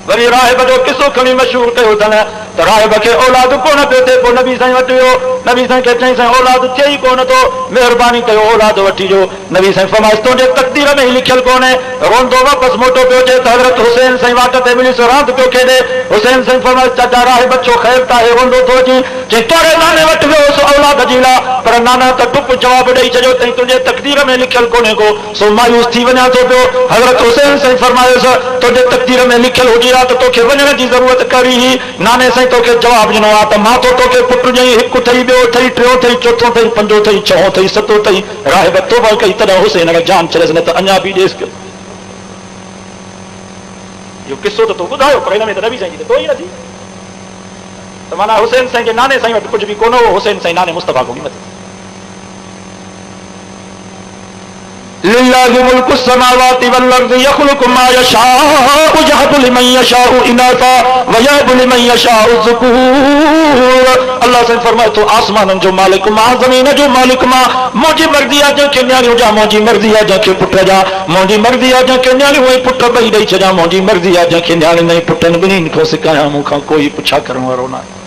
Worry राहिब जो किसो खणी मशहूर कयो अथनि त राहिब खे औलाद कोन पियो थिए। पोइ नबी साईं वटि वियो, नबी साईं खे चई साईं औलाद थिए ई कोन थो, महिरबानी कयो औलाद वठी ॾियो। नबी साईं फरमाइस तुंहिंजे तक़दीर में ई लिखियल कोन्हे। रोंदो वापसि मोटो पियो अचे त हज़रत हुसैन साईं वाट ते मिली सो रांदि पियो खेॾे। हुसैन साईं फरमाइस चाचा राहिब छो ख़ैर त आहे, रोंदो थो अची। चई तोरे नाने वटि वियो सो औलाद जी लाइ, पर नाना त टुप जवाब ॾेई छॾियो तई तुंहिंजे तक़दीर में लिखियल कोन्हे को, सो मायूस थी वञा थो पियो। हज़रत हुसैन साईं फरमाइस तुंहिंजे तक़दीर में लिखियल हुजे हा त तोखे वञण जी ज़रूरत करी ही। नाने साईं तोखे जवाब ॾिनो आहे त मां तोखे पुटु ॾेई, हिकु अथई, ॿियो अथई, टियों अथई, चोथों अथई, पंजो अथई, छहों अथई, सतो अथई। राहिब तौबा कई तॾहिं हुसैन खे जान चलेसि, न त अञा बि ॾेसि पियो। इहो किसो त तो ॿुधायो, पर हिन में त नबी साईं जी त कोई नथी। त माना हुसैन साईं जे नाने साईं वटि कुझु बि कोन हो, हुसैन साईं नाने मुस्तफ़ा को बि नथी। लिल्लाहि मुल्कु समावाति वल अर्दि यख़्लुक़ु मा यशाउ यहबु लिमन यशाउ इनासा व यहबु लिमन यशाउ ज़ुकूर। अल्लाह से फरमाए तो आसमाननि जो मालिक मां, ज़मीन जो मालिक मां, मुंहिंजी मर्ज़ी आहे जंहिंखे न्याणियूं ॾियां, मुंहिंजी मर्ज़ी आहे जंहिंखे पुट ॾियां, मुंहिंजी मर्ज़ी आहे जंहिंखे न्याणियूं ऐं पुट ॿई ॾेई छॾियां, मुंहिंजी मर्ज़ी आहे जंहिंखे न्याणियुनि ऐं पुटनि ॿिन्हिनि खां सिकायां, मूंखां कोई पुछा करण वारो न आहे।